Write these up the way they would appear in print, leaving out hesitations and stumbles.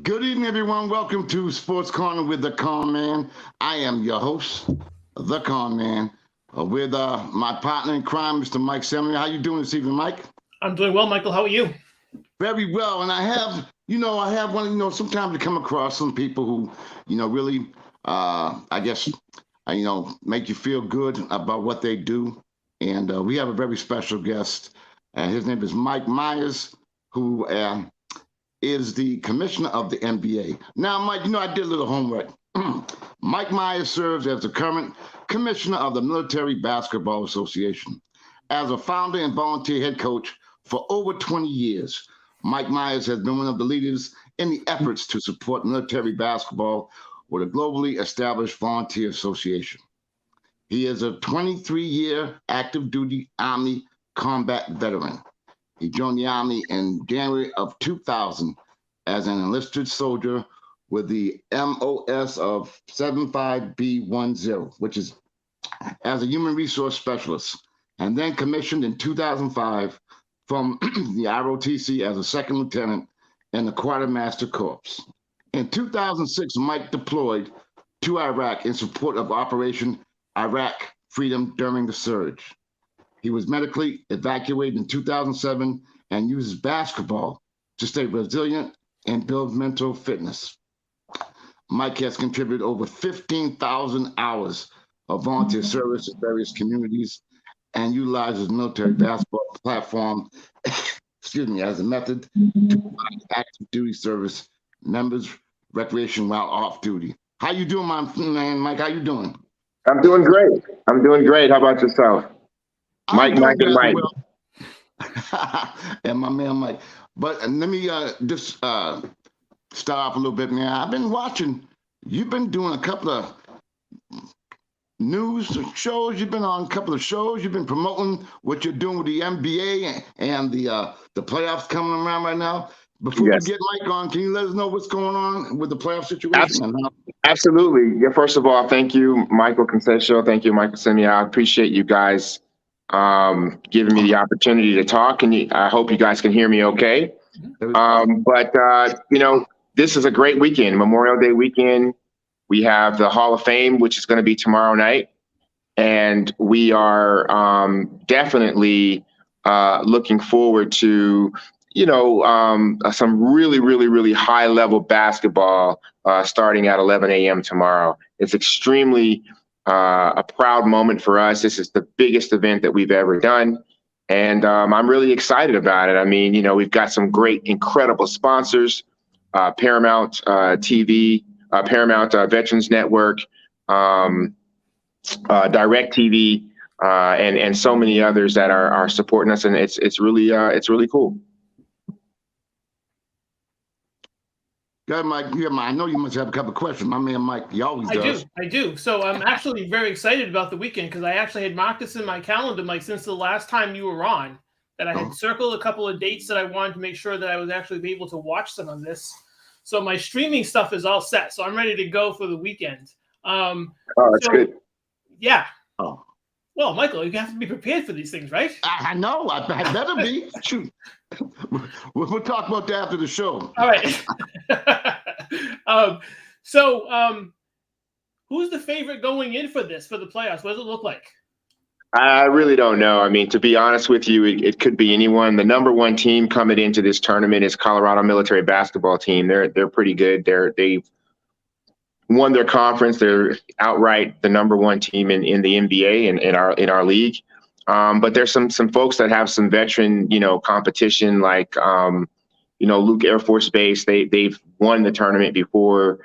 Good evening, everyone. Welcome to Sports Corner with the Con Man. I am your host, the Con Man, with my partner in crime, Mr. Mike Semler. How you doing this evening, Mike? I'm doing well, Michael. How are you? Very well. And I have one, sometimes you come across some people who, really, make you feel good about what they do. And we have a very special guest. His name is Mike Myers, who is the commissioner of the NBA. Now, Mike, I did a little homework. Mike Myers serves as the current commissioner of the Military Basketball Association. As a founder and volunteer head coach for over 20 years, Mike Myers has been one of the leaders in the efforts to support military basketball with a globally established volunteer association. He is a 23-year active duty Army combat veteran. He joined the Army in January of 2000 as an enlisted soldier with the MOS of 75B10, which is as a human resource specialist, and then commissioned in 2005 from the ROTC as a second lieutenant in the Quartermaster Corps. In 2006, Mike deployed to Iraq in support of Operation Iraq Freedom during the surge. He was medically evacuated in 2007 and uses basketball to stay resilient and build mental fitness. Mike has contributed over 15,000 hours of volunteer service in various communities and utilizes military basketball platform, as a method to provide active duty service members recreation while off duty. How you doing, my man, Mike? How you doing? I'm doing great. How about yourself? Mike. Well. And my man Mike. But let me just start off a little bit, man. I've been watching. You've been doing a couple of news shows. You've been on a couple of shows. You've been promoting what you're doing with the NBA and the playoffs coming around right now. Before we get Mike on, can you let us know what's going on with the playoff situation? Absolutely. Yeah. First of all, thank you, Michael Concesio. Thank you, Michael Semler. I appreciate you guys giving me the opportunity to talk, and I hope you guys can hear me okay. This is a great weekend, Memorial Day weekend. We have the Hall of Fame, which is going to be tomorrow night, and we are definitely looking forward to some really, really, really high level basketball starting at 11 a.m. tomorrow. It's extremely a proud moment for us. This is the biggest event that we've ever done. And I'm really excited about it. I mean, we've got some great, incredible sponsors, Paramount TV, Paramount Veterans Network, DirecTV, and so many others that are supporting us. And it's really cool. Go ahead, Mike. Yeah, I know you must have a couple of questions. My man Mike, he always does. I do. So I'm actually very excited about the weekend because I actually had marked this in my calendar, Mike, since the last time you were on, that I had circled a couple of dates that I wanted to make sure that I was actually able to watch some of this. So my streaming stuff is all set. So I'm ready to go for the weekend. Oh, that's So, good. yeah. Oh, Well, Michael, you have to be prepared for these things, right? I know. I better be. Shoot. We'll talk about that after the show. All right. So, who's the favorite going in for the playoffs? What does it look like? I really don't know. I mean, to be honest with you, it could be anyone. The number one team coming into this tournament is Colorado Military Basketball Team. They're pretty good. They've won their conference. They're outright the number one team in the NBA and in our league. But there's some folks that have some veteran, competition, like Luke Air Force Base. They've won the tournament before.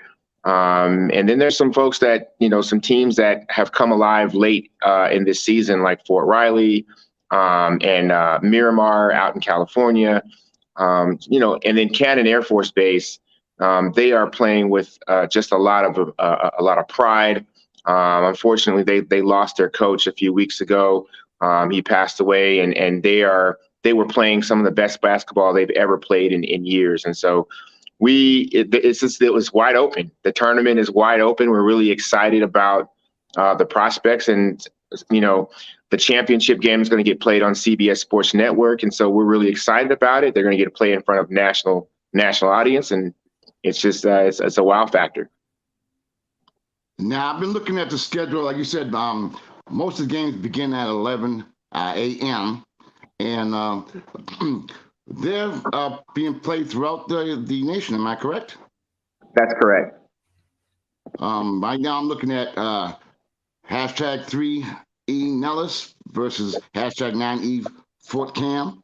And then there's some folks that, some teams that have come alive late in this season, like Fort Riley and Miramar out in California, and then Cannon Air Force Base. They are playing with just a lot of pride. Unfortunately, they lost their coach a few weeks ago. He passed away, and they were playing some of the best basketball they've ever played in years. And so it was wide open. The tournament is wide open. We're really excited about the prospects, and the championship game is going to get played on CBS Sports Network, and so we're really excited about it. They're going to get to play in front of national audience, and it's just it's a wow factor. Now, I've been looking at the schedule. Like you said, most of the games begin at 11 a.m. and they're being played throughout the nation. Am I correct? That's correct. Right now, I'm looking at hashtag 3E Nellis versus hashtag 9E Fort Cam.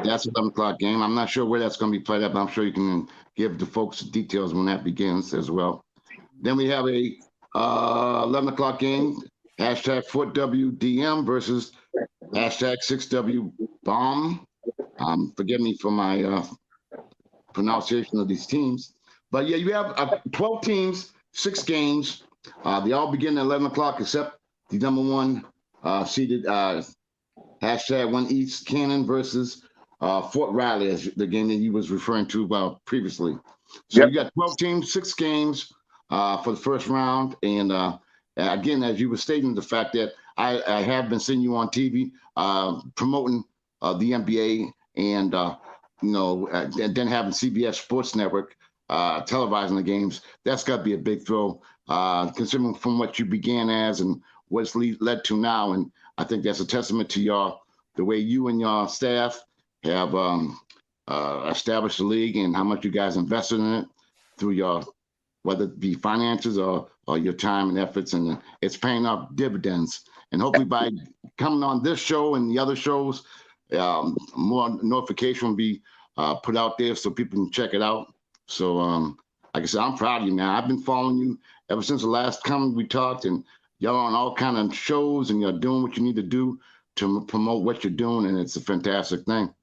That's an 11 o'clock game. I'm not sure where that's going to be played at, but I'm sure you can give the folks details when that begins as well. Then we have a 11 o'clock game, hashtag Fort WDM versus hashtag 6W Bomb. Forgive me for my pronunciation of these teams. But yeah, you have 12 teams, 6 games. They all begin at 11 o'clock except the number one seeded hashtag 1 East Cannon versus Fort Riley, as the game that you was referring to previously. So You got 12 teams, 6 games for the first round. And again, as you were stating, the fact that I have been seeing you on TV promoting the NBA and, and then having CBS Sports Network televising the games, that's got to be a big throw, considering from what you began as and what's led to now. And I think that's a testament to the way you and your staff have established the league and how much you guys invested in it through whether it be finances or your time and efforts, and it's paying off dividends. And hopefully by coming on this show and the other shows, more notification will be put out there so people can check it out. So like I said, I'm proud of you, man. I've been following you ever since the last time we talked, and y'all on all kind of shows, and you're doing what you need to do to promote what you're doing, and it's a fantastic thing.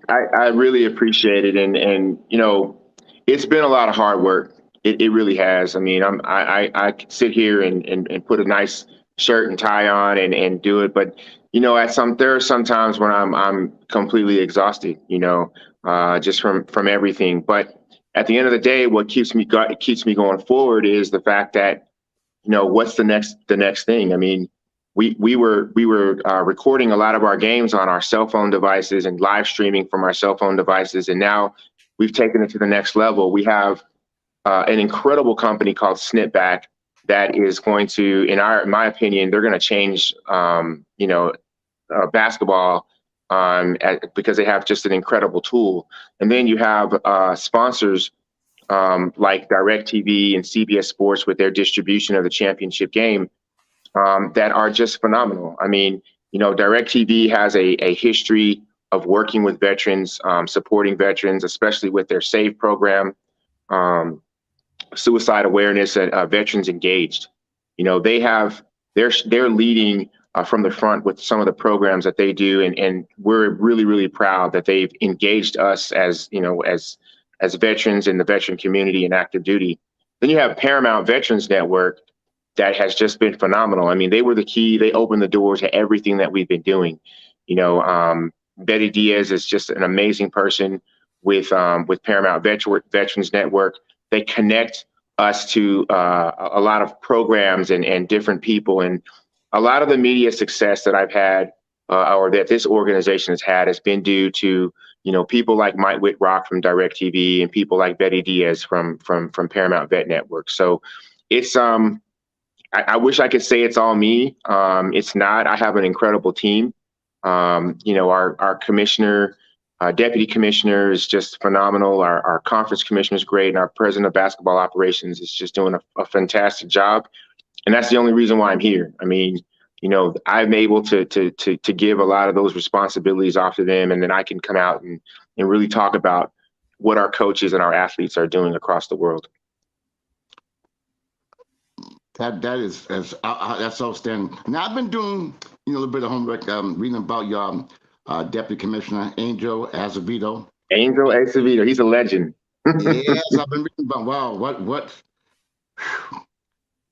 I really appreciate it, and it's been a lot of hard work. It really has. I mean, I sit here and put a nice shirt and tie on and do it, but there are some times when I'm completely exhausted, just from everything. But at the end of the day, what keeps me going forward is the fact that, what's the next thing? I mean, we were recording a lot of our games on our cell phone devices and live streaming from our cell phone devices, and now we've taken it to the next level. We have an incredible company called Snipback that is going to, in my opinion, they're going to change, basketball because they have just an incredible tool. And then you have sponsors like DirecTV and CBS Sports with their distribution of the championship game that are just phenomenal. I mean, DirecTV has a history of working with veterans, supporting veterans, especially with their SAVE program, suicide awareness and Veterans Engaged. They're leading from the front with some of the programs that they do, and we're really, really proud that they've engaged us as veterans in the veteran community and active duty. Then you have Paramount Veterans Network that has just been phenomenal. I mean, they were the key. They opened the door to everything that we've been doing. Betty Diaz is just an amazing person with Paramount Veterans Network. They connect us to a lot of programs and different people. And a lot of the media success that I've had or that this organization has been due to, people like Mike Whitrock from DirecTV and people like Betty Diaz from Paramount Vet Network. So it's I wish I could say it's all me. It's not. I have an incredible team. Our commissioner, deputy commissioner is just phenomenal. Our conference commissioner is great, and our president of basketball operations is just doing a fantastic job. And that's the only reason why I'm here. I mean, I'm able to give a lot of those responsibilities off to them, and then I can come out and really talk about what our coaches and our athletes are doing across the world. That's outstanding. Now I've been doing a little bit of homework, reading about your deputy commissioner Angel Azevedo. Angel Azevedo, he's a legend. Yes, I've been reading about what.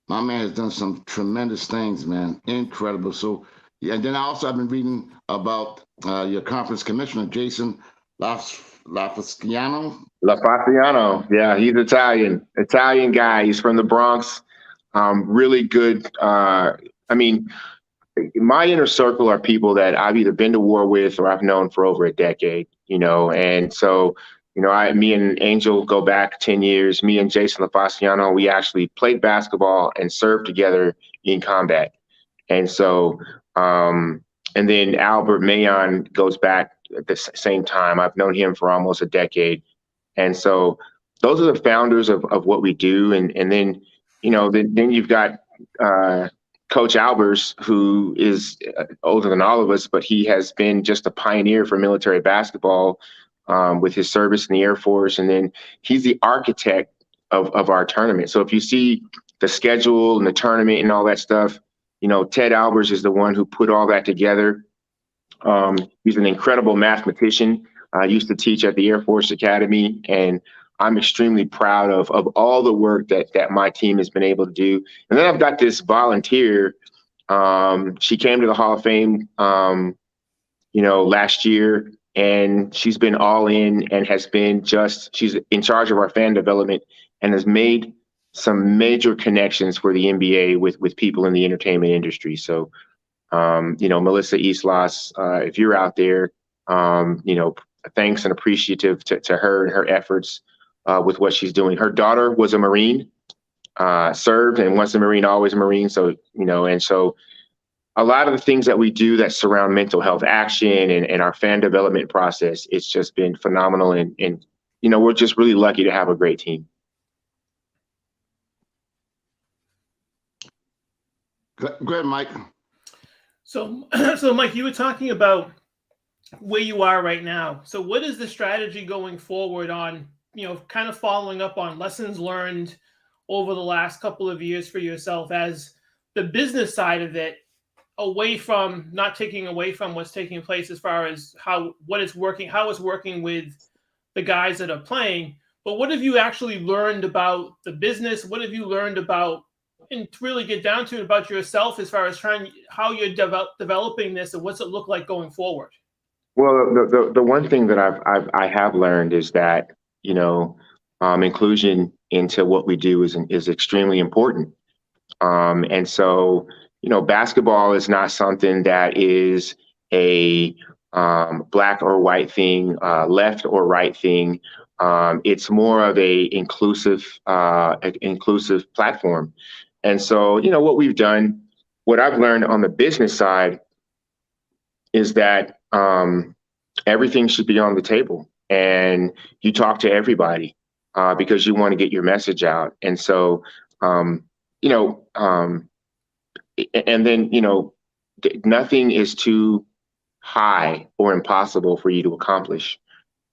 My man has done some tremendous things, man. Incredible. So, yeah, and then I've been reading about your conference commissioner, Jason LaFasciano. Yeah, he's Italian guy. He's from the Bronx. Really good. I mean, my inner circle are people that I've either been to war with or I've known for over a decade, and so me and Angel go back 10 years. Me and Jason LaFasciano, we actually played basketball and served together in combat. And so, and then Albert Mayon goes back at the same time. I've known him for almost a decade. And so those are the founders of what we do. And then, then you've got Coach Albers, who is older than all of us, but he has been just a pioneer for military basketball. With his service in the Air Force, and then he's the architect of our tournament. So if you see the schedule and the tournament and all that stuff, Ted Albers is the one who put all that together. He's an incredible mathematician. I used to teach at the Air Force Academy, and I'm extremely proud of all the work that my team has been able to do. And then I've got this volunteer. She came to the Hall of Fame, last year. And she's been all in and she's in charge of our fan development and has made some major connections for the NBA with people in the entertainment industry. So, Melissa Islas, if you're out there, thanks and appreciative to her and her efforts with what she's doing. Her daughter was a Marine, served, and once a Marine, always a Marine. So, and so a lot of the things that we do that surround mental health action and our fan development process, it's just been phenomenal. And we're just really lucky to have a great team. Go ahead, Mike. So Mike, you were talking about where you are right now. So what is the strategy going forward on, kind of following up on lessons learned over the last couple of years for yourself as the business side of it, not taking away from what's taking place as far as how it's working with the guys that are playing, but what have you actually learned about the business? What have you learned about, and to really get down to it, about yourself as far as how you're developing this and what's it look like going forward? Well, the one thing that I have learned is that, inclusion into what we do is extremely important. And so, basketball is not something that is a black or white thing, left or right thing. It's more of a inclusive platform. And so, what we've done, what I've learned on the business side is that everything should be on the table, and you talk to everybody because you want to get your message out. And so, and then, nothing is too high or impossible for you to accomplish,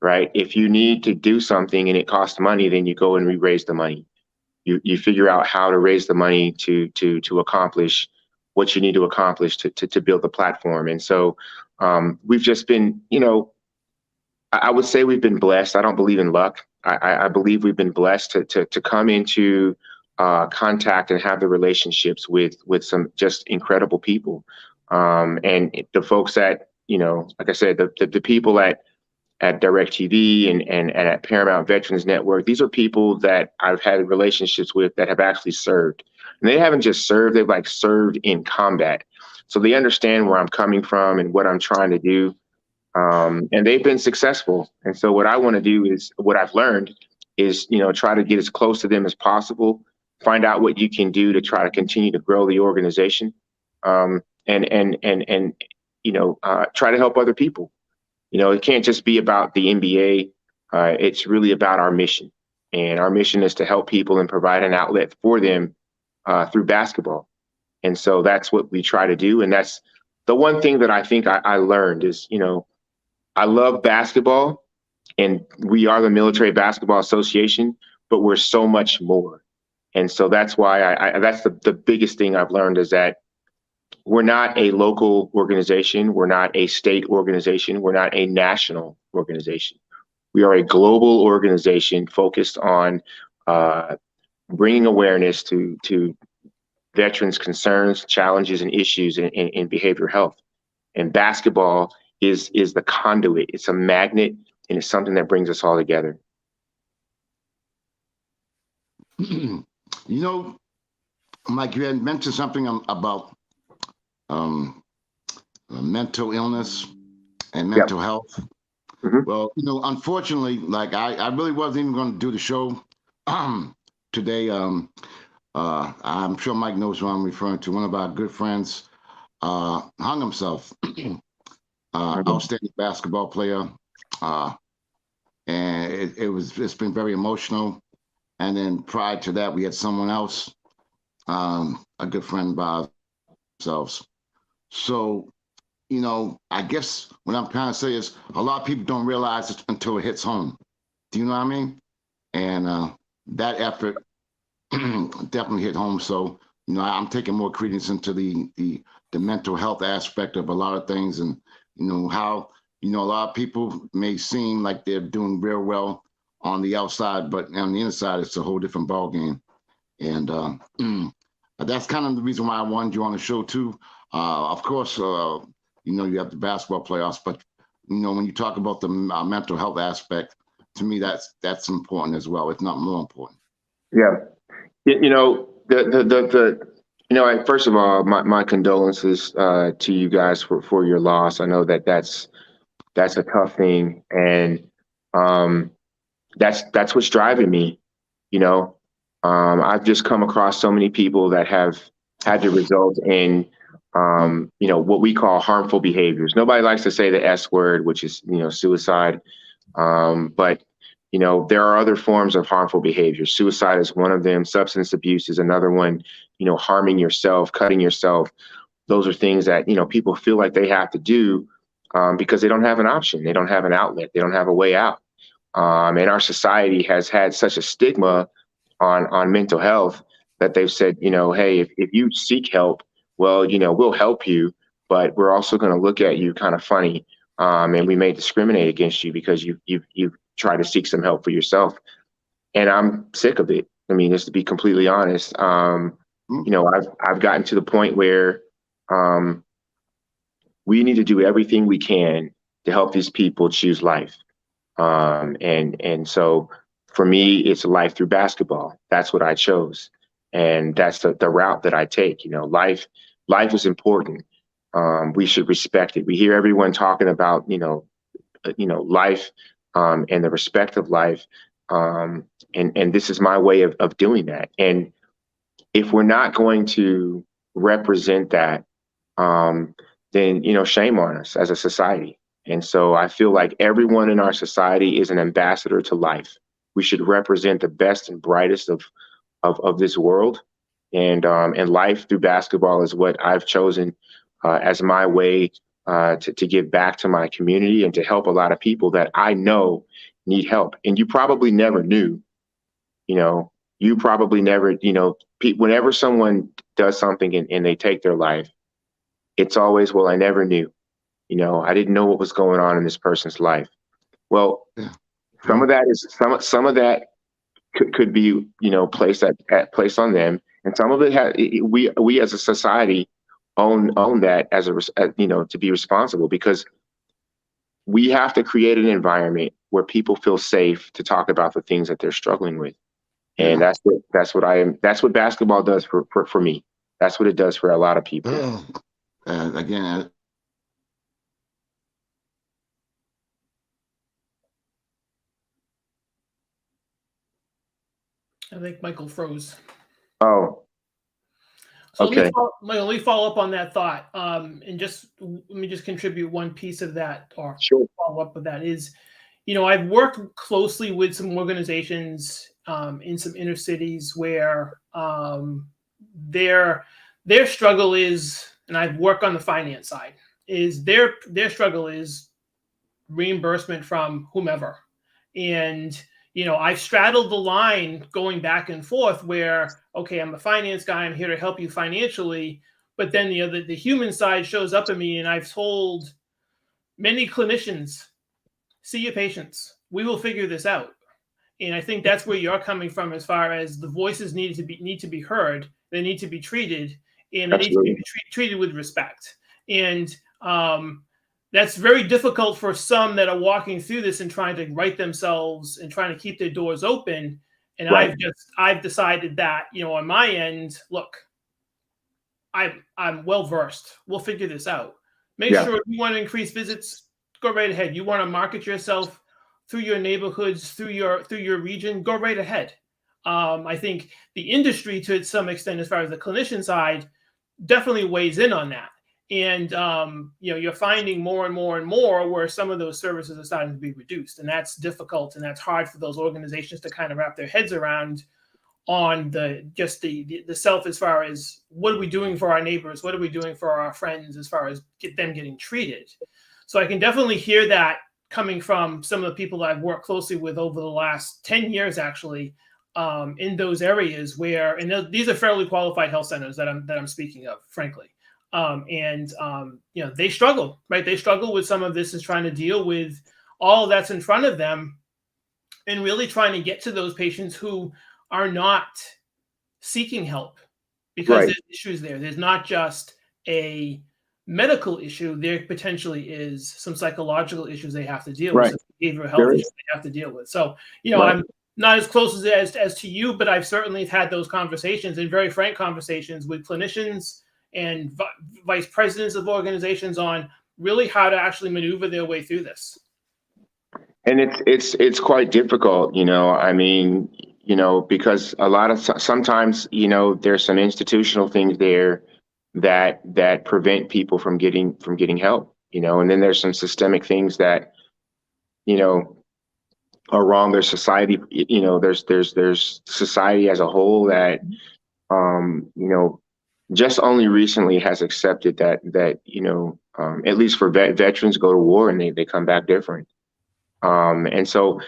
right? If you need to do something and it costs money, then you go and raise the money. You figure out how to raise the money to accomplish what you need to accomplish to build the platform. And so we've just been, I would say we've been blessed. I don't believe in luck. I believe we've been blessed to come into contact and have the relationships with some just incredible people. And the folks that, like I said, the people at at DirecTV and at Paramount Veterans Network. These are people that I've had relationships with that have actually served. And they haven't just served, they've like served in combat. So they understand where I'm coming from and what I'm trying to do. And they've been successful. And so what I want to do is, what I've learned is, try to get as close to them as possible, find out what you can do to try to continue to grow the organization, and try to help other people. It can't just be about the NBA. It's really about our mission. And our mission is to help people and provide an outlet for them through basketball. And so that's what we try to do. And that's the one thing that I think I learned is, I love basketball, and we are the Military Basketball Association, but we're so much more. And so that's why that's the biggest thing I've learned, is that we're not a local organization. We're not a state organization. We're not a national organization. We are a global organization focused on bringing awareness to veterans' concerns, challenges, and issues in behavioral health. And basketball is the conduit. It's a magnet, and it's something that brings us all together. Mike, you had mentioned something about mental illness and mental health. Mm-hmm. Well, unfortunately, like I really wasn't even going to do the show today. I'm sure Mike knows who I'm referring to. One of our good friends hung himself. Outstanding basketball player, and it's been very emotional. And then prior to that, we had someone else, a good friend by ourselves. So, I guess what I'm trying to say is a lot of people don't realize it until it hits home. Do you know what I mean? And that effort definitely hit home. So, I'm taking more credence into the mental health aspect of a lot of things, and how a lot of people may seem like they're doing real well on the outside, but on the inside it's a whole different ballgame. And that's kind of the reason why I wanted you on the show too. Of course, you have the basketball playoffs, but when you talk about the mental health aspect, to me that's important as well, if not more important. Yeah, first of all, my condolences to you guys for your loss. I know that's a tough thing, and that's what's driving me. I've just come across so many people that have had to result in what we call harmful behaviors. Nobody likes to say the S word, which is suicide, but there are other forms of harmful behavior. Suicide is one of them. Substance abuse is another one. Harming yourself, cutting yourself. Those are things that, people feel like they have to do because they don't have an option. They don't have an outlet. They don't have a way out. And our society has had such a stigma on mental health that they've said, hey, if you seek help, well, we'll help you, but we're also going to look at you kind of funny. And we may discriminate against you because you've tried to seek some help for yourself. And I'm sick of it. I mean, just to be completely honest, I've gotten to the point where we need to do everything we can to help these people choose life. And so for me, it's life through basketball. That's what I chose. And that's the route that I take. Life is important. We should respect it. We hear everyone talking about, life and the respect of life. And this is my way of doing that. And if we're not going to represent that, then, shame on us as a society. And so I feel like everyone in our society is an ambassador to life. We should represent the best and brightest of this world. And life through basketball is what I've chosen as my way to give back to my community and to help a lot of people that I know need help. And you probably never knew, you probably never, whenever someone does something and they take their life, it's always, well, I never knew, I didn't know what was going on in this person's life. Well, some of that is some of that could be, placed on them. And some of it we as a society own that as to be responsible, because we have to create an environment where people feel safe to talk about the things that they're struggling with. And Yeah. that's what basketball does for me. That's what it does for a lot of people. Again, I think Michael froze. Oh, So okay. let me follow up on that thought, and let me just contribute one piece of that, or Sure. follow up with that is, I've worked closely with some organizations in some inner cities where their struggle is, and I've worked on the finance side, is their struggle is reimbursement from whomever. And, I've straddled the line going back and forth where, okay, I'm a finance guy, I'm here to help you financially. But then the human side shows up in me, and I've told many clinicians, see your patients. We will figure this out. And I think that's where you're coming from, as far as the voices need to be heard. They need to be treated, and they need to be treated with respect. And that's very difficult for some that are walking through this and trying to right themselves and trying to keep their doors open. And Right. I've decided that, on my end, look, I'm well versed. We'll figure this out. Make sure if you want to increase visits, go right ahead. You want to market yourself through your neighborhoods, through your region, go right ahead. I think the industry, to some extent, as far as the clinician side, definitely weighs in on that. And you're finding more and more and more where some of those services are starting to be reduced, and that's difficult, and that's hard for those organizations to kind of wrap their heads around, on the self, as far as what are we doing for our neighbors, what are we doing for our friends, as far as them getting treated. So I can definitely hear that coming from some of the people that I've worked closely with over the last 10 years, actually, in those areas where, and these are fairly qualified health centers that I'm speaking of, frankly. They struggle, right? They struggle with some of this, is trying to deal with all that's in front of them, and really trying to get to those patients who are not seeking help, because there's issues there. There's not just a medical issue. There potentially is some psychological issues they have to deal with, some behavioral health issues they have to deal with. So, I'm not as close as to you, but I've certainly had those conversations, and very frank conversations, with clinicians and vice presidents of organizations on really how to actually maneuver their way through this. And it's quite difficult, I mean, because a lot of sometimes, there's some institutional things there that prevent people from getting help, and then there's some systemic things that, are wrong. There's society, there's society as a whole that, just only recently has accepted that at least for veterans go to war and they come back different. And so,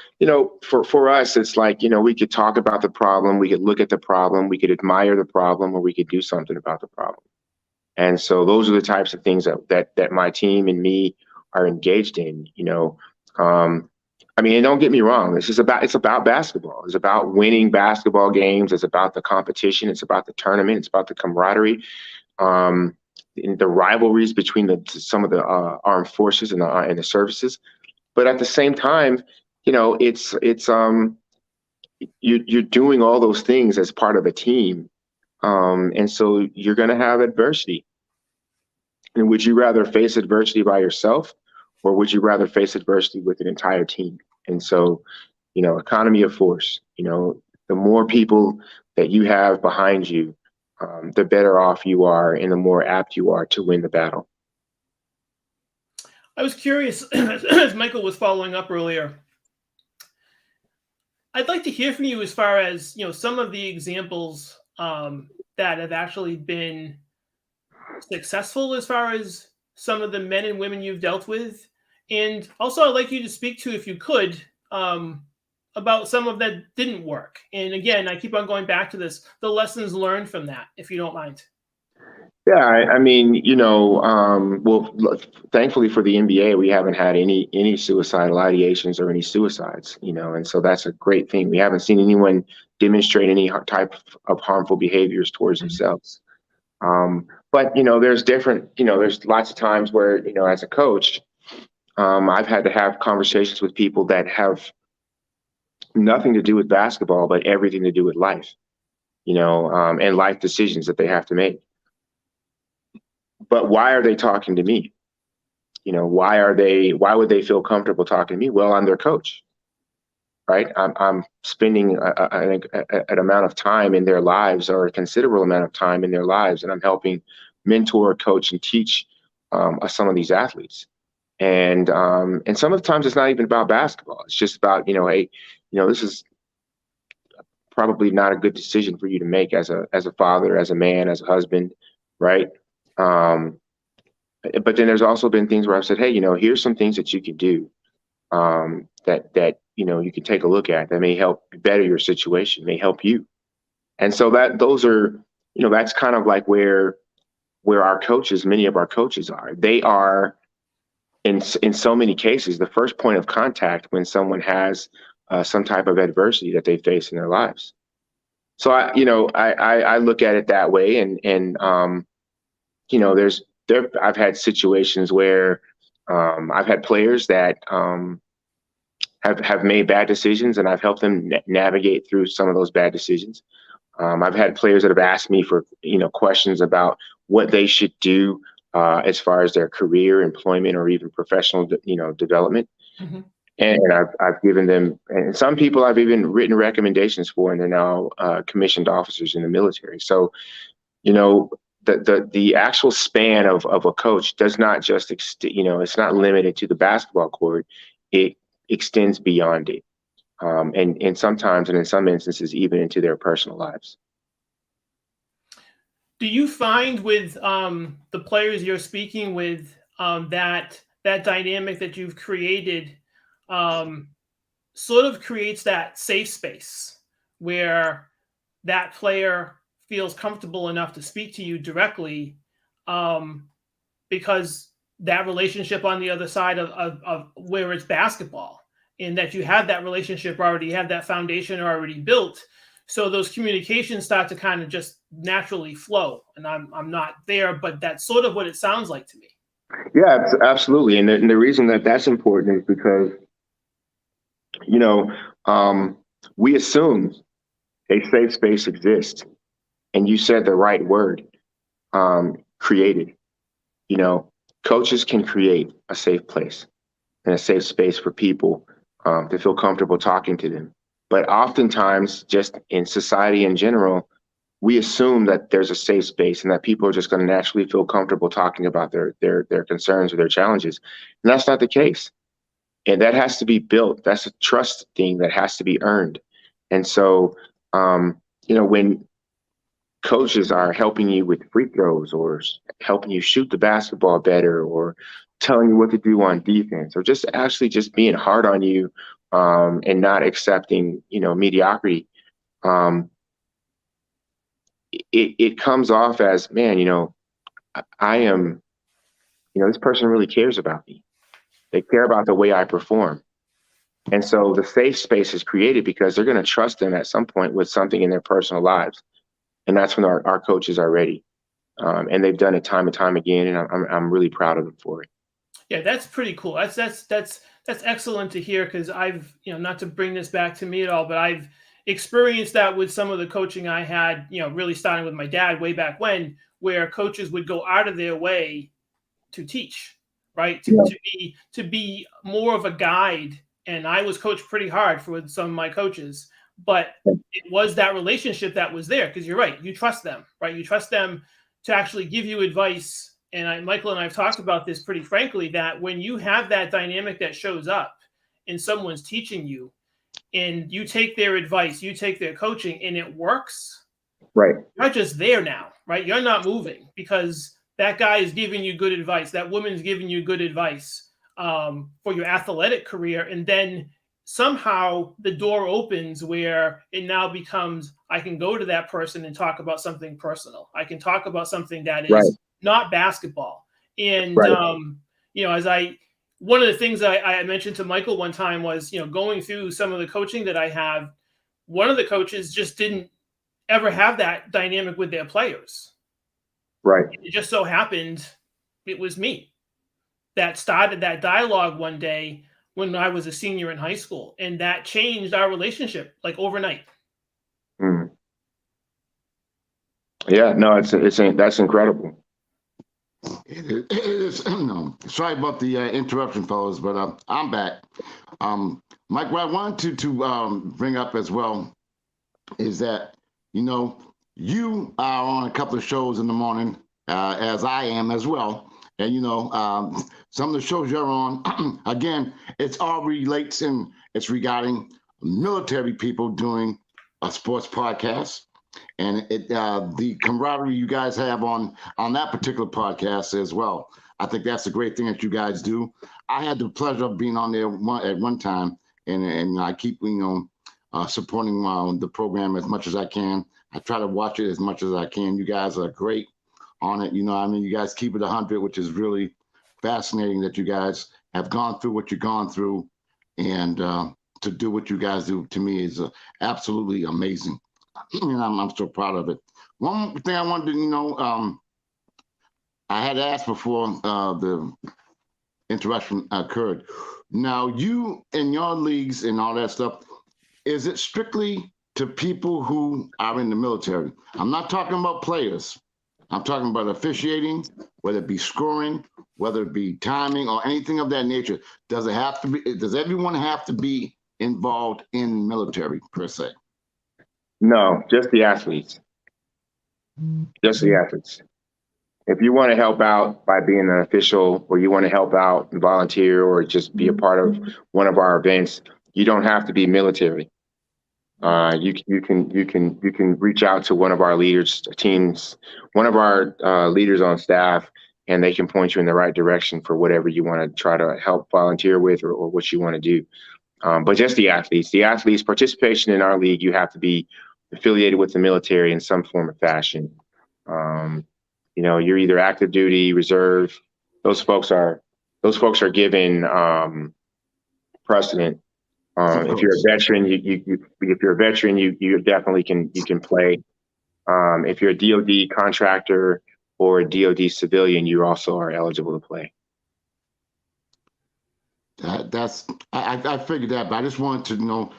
for us, it's like, we could talk about the problem, we could look at the problem, we could admire the problem, or we could do something about the problem. And so those are the types of things that my team and me are engaged in, I mean, and don't get me wrong, it's about basketball. It's about winning basketball games. It's about the competition. It's about the tournament. It's about the camaraderie, and the rivalries between some of the armed forces and the services. But at the same time, you're doing all those things as part of a team, and so you're going to have adversity. And would you rather face adversity by yourself, or would you rather face adversity with an entire team? And so, economy of force. The more people that you have behind you, the better off you are, and the more apt you are to win the battle. I was curious, as Michael was following up earlier, I'd like to hear from you as far as, some of the examples that have actually been successful, as far as some of the men and women you've dealt with. And also, I'd like you to speak to, if you could, about some of that didn't work. And again, I keep on going back to this, the lessons learned from that, if you don't mind. Yeah, I mean, well, thankfully for the NBA, we haven't had any suicidal ideations or any suicides, and so that's a great thing. We haven't seen anyone demonstrate any type of harmful behaviors towards themselves. But there's different, there's lots of times where, as a coach, I've had to have conversations with people that have nothing to do with basketball, but everything to do with life, and life decisions that they have to make. But why are they talking to me? Why would they feel comfortable talking to me? Well, I'm their coach, right? I'm spending an amount of time in their lives, or a considerable amount of time in their lives, and I'm helping mentor, coach, and teach some of these athletes. And some of the times it's not even about basketball. It's just about, hey, this is probably not a good decision for you to make as a father, as a man, as a husband, right? But then there's also been things where I've said, hey, here's some things that you could do, that you can take a look at, that may help better your situation, may help you. And so those are, that's kind of like where our coaches, many of our coaches are. They are, in so many cases, the first point of contact when someone has some type of adversity that they face in their lives. So I look at it that way, and I've had situations where I've had players that have made bad decisions, and I've helped them navigate through some of those bad decisions. I've had players that have asked me for questions about what they should do as far as their career, employment, or even professional development. Mm-hmm. And I've given them, and some people I've even written recommendations for, and they're now commissioned officers in the military. So, the actual span of a coach does not just it's not limited to the basketball court. It extends beyond it, and sometimes, and in some instances, even into their personal lives. Do you find with the players you're speaking with that dynamic that you've created sort of creates that safe space where that player feels comfortable enough to speak to you directly, because that relationship on the other side of where it's basketball, and that you have that relationship already, have that foundation already built, so those communications start to kind of just naturally flow. And I'm not there, but that's sort of what it sounds like to me. Yeah, absolutely. And the reason that that's important is because we assume a safe space exists, and you said the right word, created. Coaches can create a safe place and a safe space for people to feel comfortable talking to them. But oftentimes, just in society in general, we assume that there's a safe space and that people are just going to naturally feel comfortable talking about their concerns or their challenges. And that's not the case. And that has to be built. That's a trust thing that has to be earned. And so, when coaches are helping you with free throws, or helping you shoot the basketball better, or telling you what to do on defense, or just actually just being hard on you, and not accepting, mediocrity, it comes off as, man, I am, this person really cares about me. They care about the way I perform. And so the safe space is created because they're going to trust them at some point with something in their personal lives. And that's when our coaches are ready. And they've done it time and time again. And I'm really proud of them for it. Yeah, that's pretty cool. That's excellent to hear, because I've, not to bring this back to me at all, but I've experienced that with some of the coaching I had, really starting with my dad way back when, where coaches would go out of their way to teach, right? To be more of a guide. And I was coached pretty hard for some of my coaches, but it was that relationship that was there, because you're right. You trust them, right? You trust them to actually give you advice. And Michael and I have talked about this pretty frankly, that when you have that dynamic that shows up and someone's teaching you, and you take their advice, you take their coaching, and it works, right? You're just there now, right? You're not moving because that guy is giving you good advice. That woman's giving you good advice for your athletic career. And then somehow the door opens where it now becomes, I can go to that person and talk about something personal. I can talk about something that is not basketball. And, one of the things I mentioned to Michael one time was, going through some of the coaching that I have, one of the coaches just didn't ever have that dynamic with their players. Right. It just so happened it was me. that started that dialogue one day when I was a senior in high school, and that changed our relationship like overnight. Mm. Yeah, no, that's incredible. It is. No, sorry about the interruption, fellas, but I'm back. Mike, what I wanted to bring up as well is that you are on a couple of shows in the morning, as I am as well, and some of the shows you're on, again, it's all relates and it's regarding military people doing a sports podcast. And the camaraderie you guys have on that particular podcast as well. I think that's a great thing that you guys do. I had the pleasure of being on there at one time, and I keep supporting the program as much as I can. I try to watch it as much as I can. You guys are great on it. You guys keep it 100, which is really fascinating that you guys have gone through what you've gone through, and to do what you guys do to me is absolutely amazing. And I'm so proud of it. One thing I wanted to, I had asked before the interruption occurred. Now, you in your leagues and all that stuff, is it strictly to people who are in the military? I'm not talking about players. I'm talking about officiating, whether it be scoring, whether it be timing, or anything of that nature. Does it have to be? Does everyone have to be involved in military per se? No, just the athletes. Just the athletes. If you want to help out by being an official, or you want to help out and volunteer, or just be a part of one of our events, you don't have to be military. You can reach out to one of our teams, one of our leaders on staff, and they can point you in the right direction for whatever you want to try to help volunteer with, or what you want to do. But just the athletes. The athletes' participation in our league, you have to be affiliated with the military in some form or fashion. You're either active duty, reserve. Those folks are given precedent. If you're a veteran, you definitely can play. If you're a DoD contractor or a DoD civilian, you also are eligible to play. I figured that, but I just wanted to know,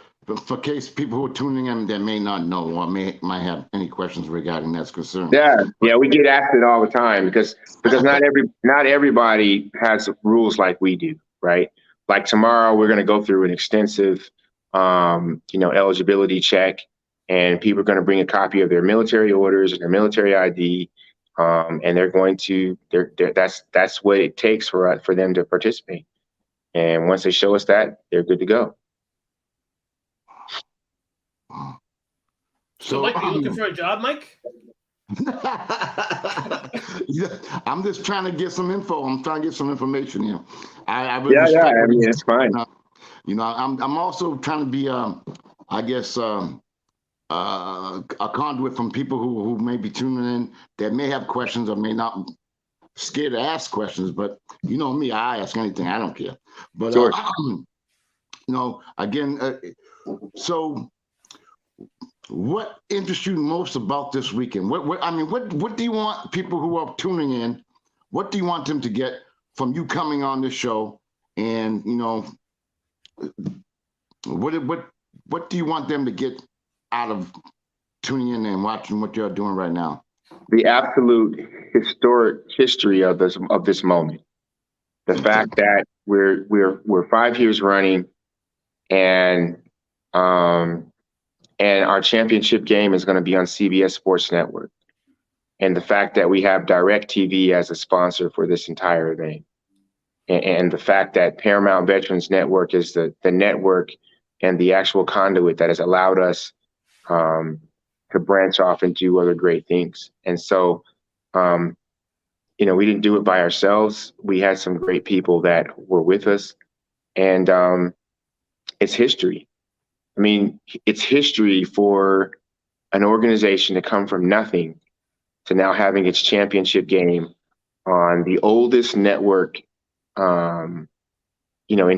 for case people who are tuning in that may not know or might have any questions regarding that's concerned. Yeah, we get asked it all the time because not everybody has rules like we do, right? Like tomorrow, we're going to go through an extensive, eligibility check, and people are going to bring a copy of their military orders and their military ID, and they're going to. That's what it takes for them to participate. And once they show us that, they're good to go. So Mike, are you looking for a job, Mike? Yeah, I'm just trying to get some info. I'm trying to get some information here. I really it's fine. I'm also trying to be, I guess, a conduit from people who may be tuning in that may have questions or may not scared to ask questions. But you know me, I ask anything. I don't care. But sure. Again, so. What interests you most about this weekend? What do you want people who are tuning in? What do you want them to get from you coming on this show? And what do you want them to get out of tuning in and watching what you're doing right now? The absolute historic history of this moment. The fact that we're 5 years running, and our championship game is going to be on CBS Sports Network. And the fact that we have DirecTV as a sponsor for this entire event. And the fact that Paramount Veterans Network is the network and the actual conduit that has allowed us to branch off and do other great things. And so, we didn't do it by ourselves. We had some great people that were with us. And it's history. I mean, it's history for an organization to come from nothing to now having its championship game on the oldest network, in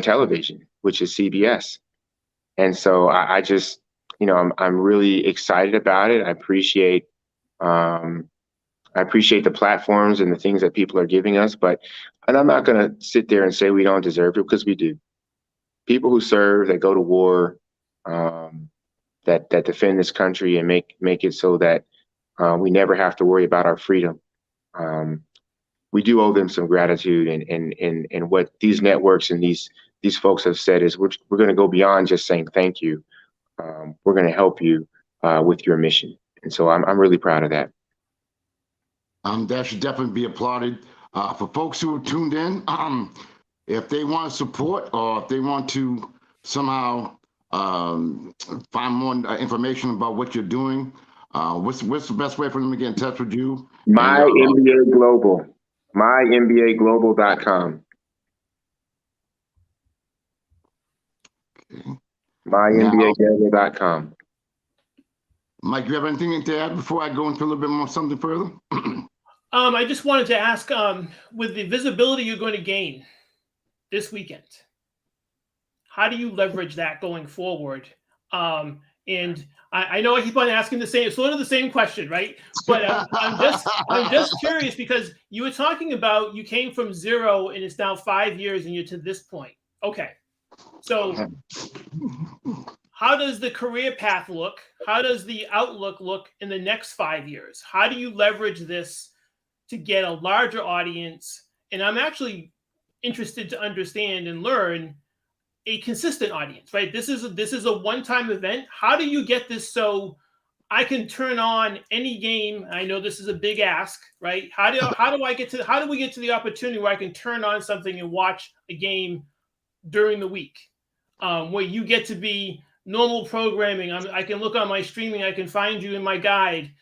television, which is CBS. And so I just, I'm really excited about it. I appreciate I appreciate the platforms and the things that people are giving us, and I'm not going to sit there and say we don't deserve it, because we do. People who serve, that go to war, that defend this country and make it so that we never have to worry about our freedom. We do owe them some gratitude, and what these networks and these folks have said is we're going to go beyond just saying thank you. We're going to help you with your mission, and so I'm really proud of that. That should definitely be applauded. For folks who are tuned in, if they want to support, or if they want to somehow find more information about what you're doing, what's the best way for them to get in touch with you? My NBA Global, mynbaglobal.com. Okay. mynbaglobal.com. Mike, you have anything to add before I go into a little bit more something further? I just wanted to ask, with the visibility you're going to gain this weekend, how do you leverage that going forward? And I know I keep on asking sort of the same question, right? But I'm just curious, because you were talking about you came from 0 and it's now 5 years and you're to this point. Okay, so how does the career path look? How does the outlook look in the next 5 years? How do you leverage this to get a larger audience? And I'm actually interested to understand and learn a consistent audience, right? This is a one-time event. How do you get this so I can turn on any game? I know this is a big ask, right? How do we get to the opportunity where I can turn on something and watch a game during the week, where you get to be normal programming? I can look on my streaming. I can find you in my guide.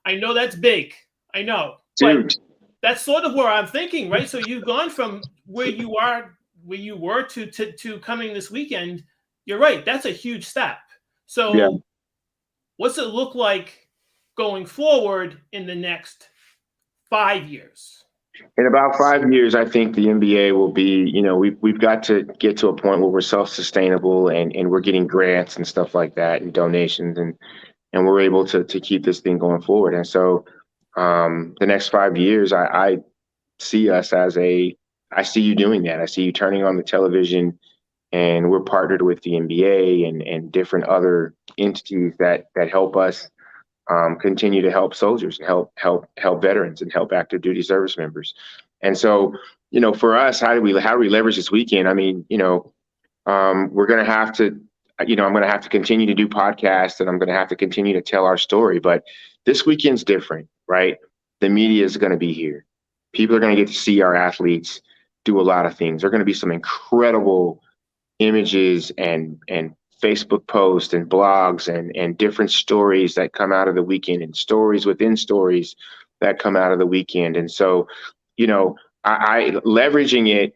I know that's big. I know. But that's sort of where I'm thinking, right? So you've gone from where you were to coming this weekend. You're right. That's a huge step. So yeah. What's it look like going forward in the next 5 years? In about 5 years, I think the NBA will be, we've got to get to a point where we're self-sustainable and we're getting grants and stuff like that and donations, and we're able to keep this thing going forward. And so the next 5 years, I see us I see you doing that. I see you turning on the television, and we're partnered with the NBA and different other entities that help us continue to help soldiers and help veterans and help active duty service members. And so, for us, how do we leverage this weekend? I mean, we're going to have to, I'm going to have to continue to do podcasts, and I'm going to have to continue to tell our story. But this weekend's different, right? The media is going to be here. People are going to get to see our athletes do a lot of things. There are going to be some incredible images and Facebook posts and blogs and different stories that come out of the weekend, and stories within stories that come out of the weekend. And so, I leveraging it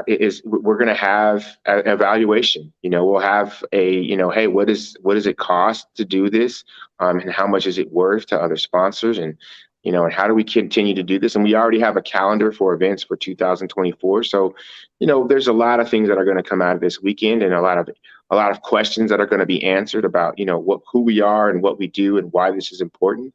is we're going to have an evaluation. We'll have hey, what does it cost to do this, and how much is it worth to other sponsors, and and how do we continue to do this? And we already have a calendar for events for 2024. So, there's a lot of things that are going to come out of this weekend, and a lot of questions that are going to be answered about, who we are and what we do and why this is important.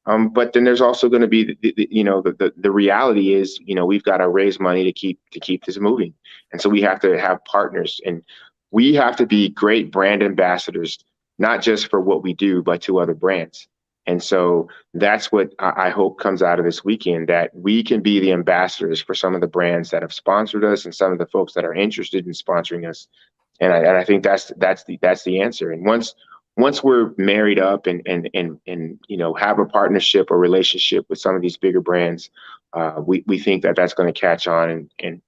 But then there's also going to be the reality is, we've got to raise money to keep this moving. And so we have to have partners, and we have to be great brand ambassadors, not just for what we do, but to other brands. And so that's what I hope comes out of this weekend, that we can be the ambassadors for some of the brands that have sponsored us and some of the folks that are interested in sponsoring us. And I think that's the answer. And once we're married up and have a partnership or relationship with some of these bigger brands, we think that that's going to catch on, and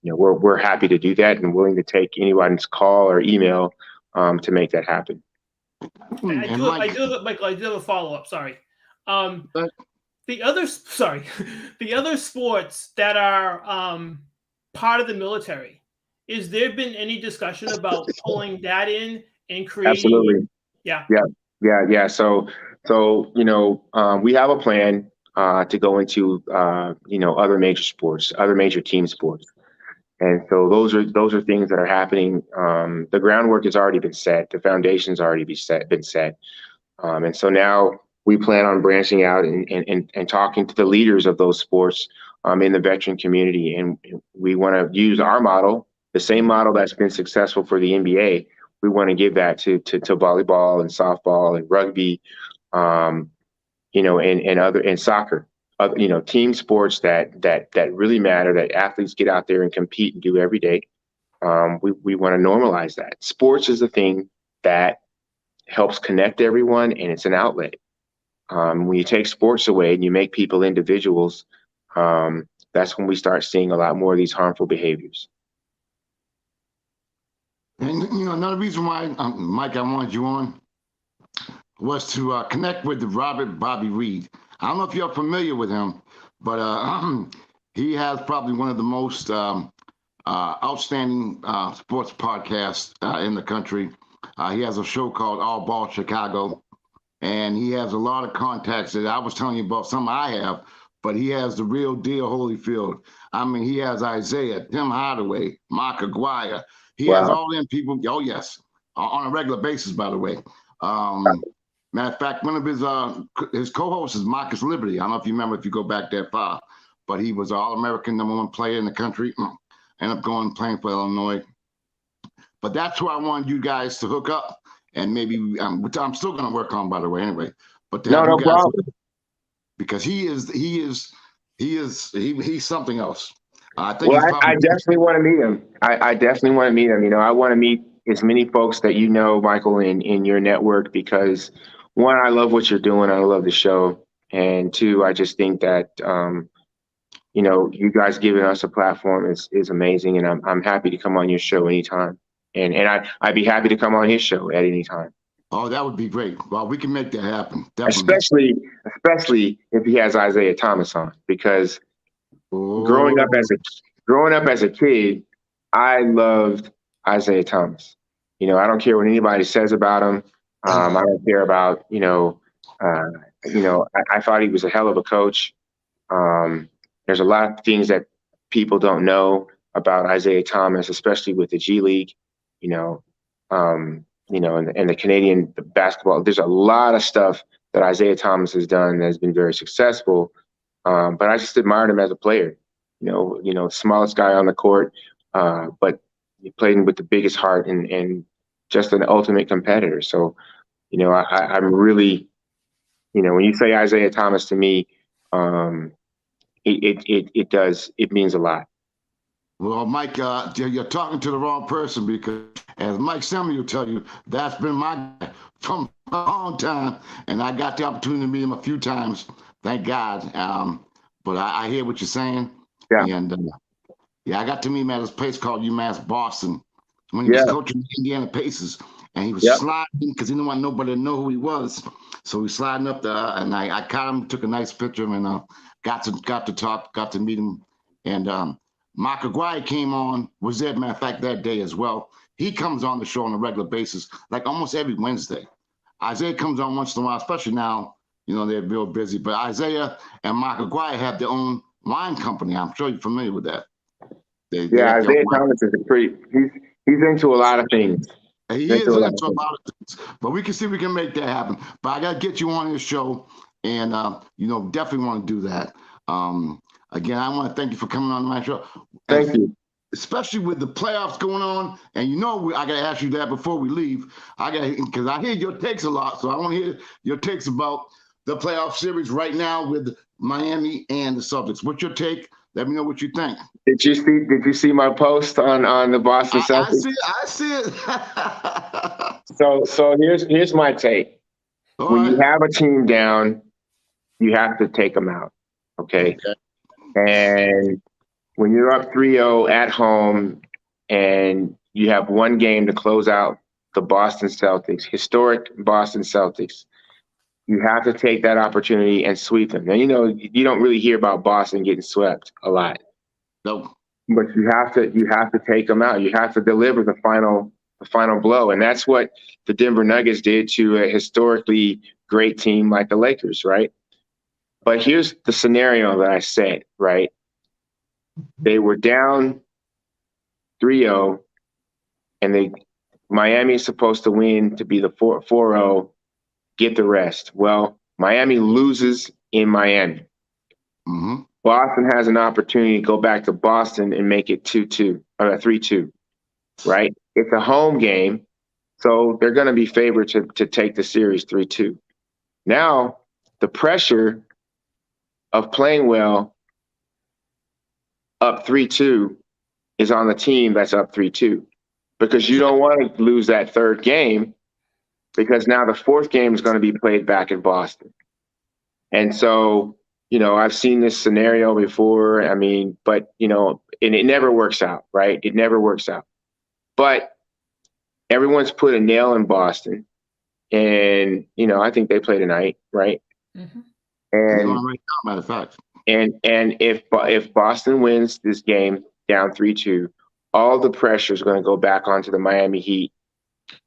we're happy to do that and willing to take anyone's call or email to make that happen. I do have a follow-up. Sorry. The other sports that are part of the military, is there been any discussion about pulling that in and creating? Absolutely. Yeah. So we have a plan to go into other major sports, other major team sports. And so those are things that are happening. The groundwork has already been set. The foundation's already been set. And so now we plan on branching out and talking to the leaders of those sports in the veteran community. And we want to use our model, the same model that's been successful for the NBA. We want to give that to volleyball and softball and rugby, and soccer, team sports that really matter, that athletes get out there and compete and do every day. We want to normalize that. Sports is the thing that helps connect everyone, and it's an outlet. When you take sports away and you make people individuals, that's when we start seeing a lot more of these harmful behaviors. And another reason why, Mike, I wanted you on was to connect with the Robert Bobby Reed. I don't know if you're familiar with him, but he has probably one of the most outstanding sports podcasts in the country. He has a show called All Ball Chicago, and he has a lot of contacts that I was telling you about. Some I have, but he has the real deal Holyfield. I mean, he has Isaiah, Tim Hardaway, Mark Aguirre. He has all them people. Oh yes, on a regular basis, by the way. Matter of fact, one of his co-hosts is Marcus Liberty. I don't know if you remember, if you go back that far, but he was an All-American #1 player in the country. Ended up going playing for Illinois. But that's who I wanted you guys to hook up, and maybe which I'm still going to work on, by the way, anyway. But to have you guys, because he's something else. I think. Well, I definitely want to meet him. I definitely want to meet him. I want to meet as many folks that Michael, in your network, because one, I love what you're doing. I love the show, and two, I just think that you guys giving us a platform is amazing, and I'm happy to come on your show anytime. And I'd be happy to come on his show at any time. Oh, that would be great. Well, we can make that happen. Definitely. Especially if he has Isaiah Thomas on, because growing up as a kid, I loved Isaiah Thomas. I don't care what anybody says about him. I don't care about I thought he was a hell of a coach. There's a lot of things that people don't know about Isaiah Thomas, especially with the G League. And the Canadian basketball. There's a lot of stuff that Isaiah Thomas has done that has been very successful. But I just admired him as a player. Smallest guy on the court, but he played with the biggest heart and just an ultimate competitor. So, I'm really, when you say Isaiah Thomas to me, it means a lot. Well, Mike, you're talking to the wrong person, because as Mike Samuel will tell you, that's been my guy from a long time, and I got the opportunity to meet him a few times, thank God. But I hear what you're saying. Yeah. And I got to meet him at this place called UMass Boston when he was coaching the Indiana Pacers, and he was sliding because he didn't want nobody to know who he was. So he was sliding up there, and I caught him, took a nice picture of him, and got to talk, got to meet him, and Mark Aguirre came on, was there, matter of fact, that day as well. He comes on the show on a regular basis, like almost every Wednesday. Isaiah comes on once in a while, especially now, they're real busy. But Isaiah and Mark Aguirre have their own wine company. I'm sure you're familiar with that. Isaiah Thomas is he's into a lot of things. He is into a lot of things. But we can see if we can make that happen. But I got to get you on this show, and, definitely want to do that. Again, I want to thank you for coming on my show. Thank you. Especially with the playoffs going on, and I got to ask you that before we leave. Because I hear your takes a lot, so I want to hear your takes about the playoff series right now with Miami and the Celtics. What's your take? Let me know what you think. Did you see my post on the Boston Celtics? I see it. So here's my take. When you have a team down, you have to take them out. Okay. And when you're up 3-0 at home and you have one game to close out the Boston Celtics, historic Boston Celtics, you have to take that opportunity and sweep them. Now, you don't really hear about Boston getting swept a lot. No. But you have to take them out. You have to deliver the final blow. And that's what the Denver Nuggets did to a historically great team like the Lakers, right? But here's the scenario that I said, right? They were down 3-0, and Miami is supposed to win to be the 4-0, get the rest. Well, Miami loses in Miami. Mm-hmm. Boston has an opportunity to go back to Boston and make it 2-2 or 3-2, right? It's a home game, so they're going to be favored to take the series 3-2. Now, the pressure of playing well up 3-2 is on the team that's up 3-2, because you don't want to lose that third game, because now the fourth game is going to be played back in Boston. And so, I've seen this scenario before. I mean, but, and it never works out, right? It never works out. But everyone's put a nail in Boston. And, I think they play tonight, right? Mm-hmm. Right And now, matter of fact. and if Boston wins this game down 3-2, all the pressure is going to go back onto the Miami Heat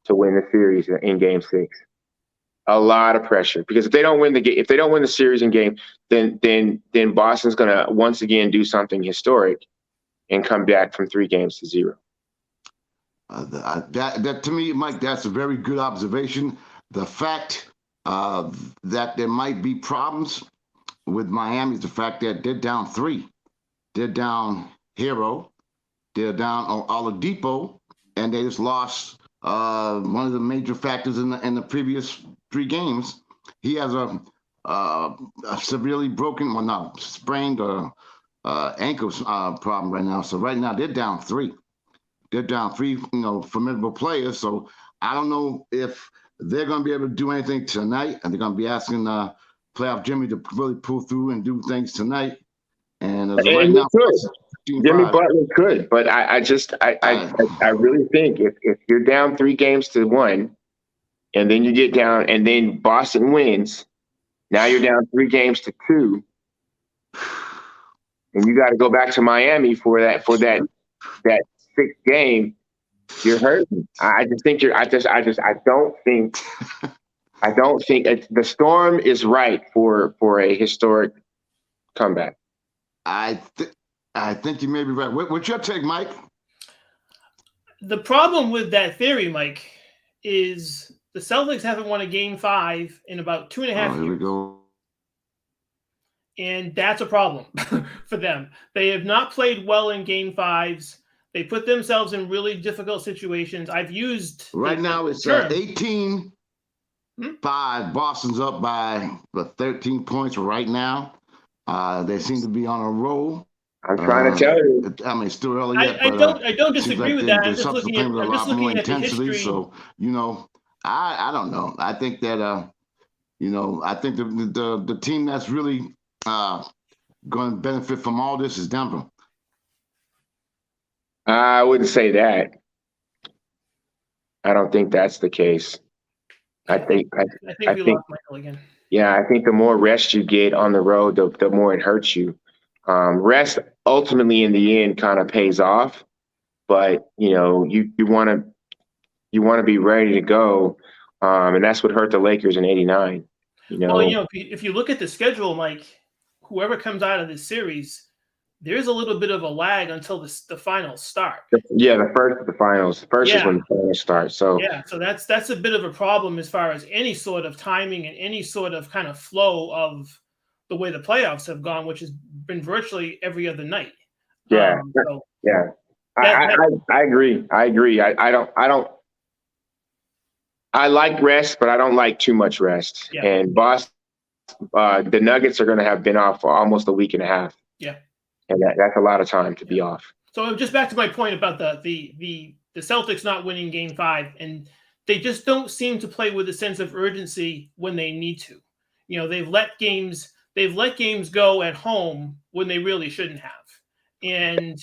to win the series in Game 6. A lot of pressure, because if they don't win the series in game, then Boston's going to once again do something historic and come back from 3-0. That to me, Mike, that's a very good observation. The fact that there might be problems with Miami is the fact that they're down 3. They're down Hero, they're down Oladipo, and they just lost one of the major factors in the previous 3 games. He has a severely sprained ankle problem right now. So right now they're down 3. They're down 3, formidable players. So I don't know if they're going to be able to do anything tonight, and they're going to be asking playoff Jimmy to really pull through and do things tonight. And as of right now, Jimmy Butler could, but I really think if you're down 3-1, and then you get down, and then Boston wins, now you're down 3-2, and you got to go back to Miami for that 6th game. You're hurting. I don't think the Storm is right for a historic comeback. I think you may be right. What's your take, Mike? The problem with that theory, Mike, is the Celtics haven't won a Game 5 in about 2.5 years. Here we go. And that's a problem for them. They have not played well in Game 5s. They put themselves in really difficult situations. I've used right now it's 18-5. Boston's up by 13 points right now. They seem to be on a roll. I'm trying to tell you. I mean, it's still early yet. I don't disagree with that. I'm just looking at the history. So, I don't know. I think that I think the team that's really going to benefit from all this is Denver. I wouldn't say that. I don't think that's the case. I think we lost Michael again. Yeah, I think the more rest you get on the road, the more it hurts you. Rest ultimately in the end kind of pays off, but you want to be ready to go, and that's what hurt the Lakers in '89. Well, if you look at the schedule, Mike, whoever comes out of this series, there's a little bit of a lag until the finals start. Yeah, the first of the finals. First is when the finals start. So so that's a bit of a problem as far as any sort of timing and any sort of kind of flow of the way the playoffs have gone, which has been virtually every other night. I agree. I like rest, but I don't like too much rest. Yeah. And Boston, the Nuggets are going to have been off for almost a week and a half. Yeah. And that's a lot of time to be off. So just back to my point about the Celtics not winning Game 5, and they just don't seem to play with a sense of urgency when they need to. They've let games go at home when they really shouldn't have. And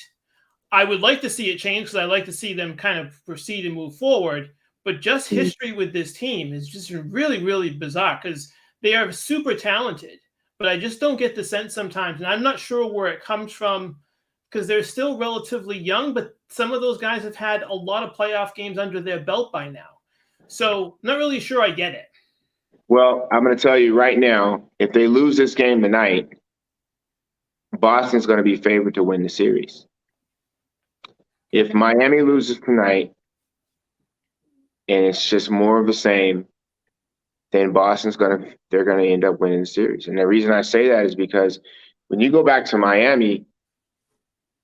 I would like to see it change, because I like to see them kind of proceed and move forward. But just history with this team is just really, really bizarre, because they are super talented. But I just don't get the sense sometimes, and I'm not sure where it comes from, because they're still relatively young, but some of those guys have had a lot of playoff games under their belt by now. So not really sure I get it. Well, I'm going to tell you right now, if they lose this game tonight, Boston's going to be favored to win the series. If Miami loses tonight and it's just more of the same, then they're gonna end up winning the series. And the reason I say that is because when you go back to Miami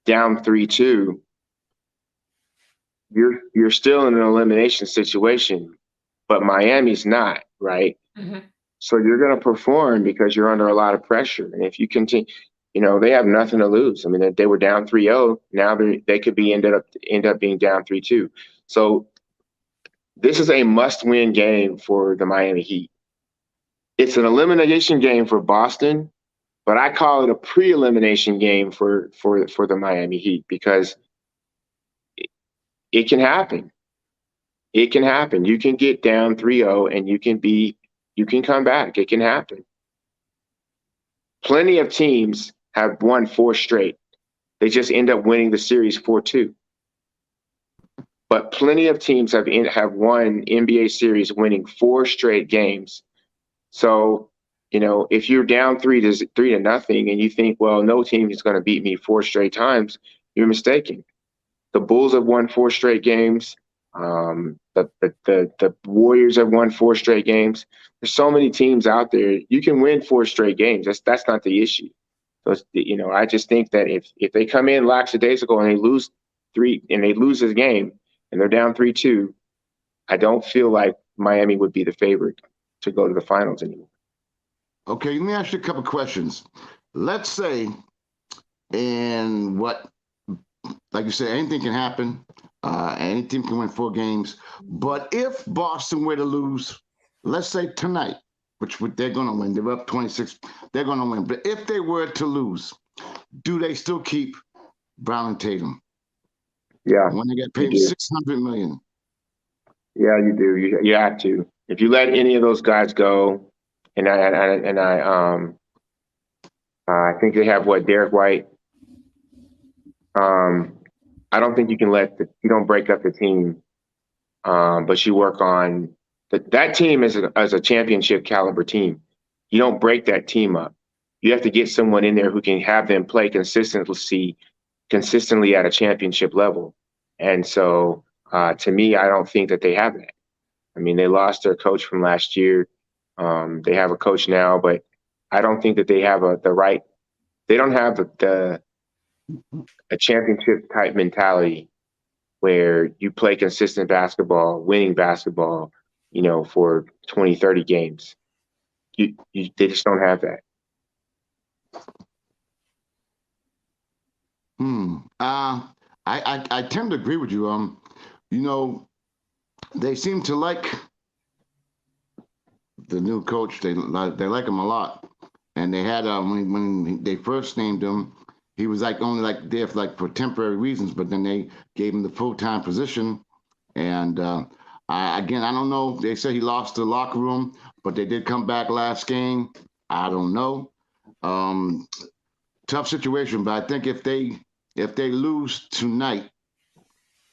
down 3-2, you're still in an elimination situation, but Miami's not, right? Mm-hmm. So you're going to perform because you're under a lot of pressure. And if you continue, they have nothing to lose. I mean, they were down 3-0. Now they could end up being down 3-2. So this is a must-win game for the Miami Heat. It's an elimination game for Boston, but I call it a pre-elimination game for the Miami Heat because it can happen. It can happen. You can get down 3-0 and you can come back. It can happen. Plenty of teams have won 4 straight. They just end up winning the series 4-2. But plenty of teams have won NBA series winning 4 straight games. So, if you're down 3-0 and you think, well, no team is going to beat me 4 straight times, you're mistaken. The Bulls have won 4 straight games. The Warriors have won 4 straight games. There's so many teams out there. You can win 4 straight games. That's not the issue. So I just think that if they come in lackadaisical and they lose this game and they're down 3-2, I don't feel like Miami would be the favorite to go to the finals anymore. Okay, let me ask you a couple questions. Let's say, like you said, anything can happen. Any team can win 4 games. But if Boston were to lose, let's say tonight, which they're going to win, they're up 26, they're going to win. But if they were to lose, do they still keep Brown and Tatum? Yeah. When they get paid $600 million. Yeah, you do. You have to. If you let any of those guys go, and I think they have Derek White. I don't think you can you don't break up the team, but you work on that team as a championship caliber team. You don't break that team up. You have to get someone in there who can have them play consistently at a championship level. And so, to me, I don't think that they have that. I mean, they lost their coach from last year. They have a coach now, but I don't think that they have they don't have a championship type mentality where you play consistent basketball, winning basketball, for 20, 30 games. They just don't have that. I tend to agree with you. They seem to like the new coach. They like him a lot, and they had when they first named him, he was only there for temporary reasons, but then they gave him the full-time position. And I don't know. They said he lost the locker room, but they did come back last game. I don't know. Tough situation, but I think if they lose tonight,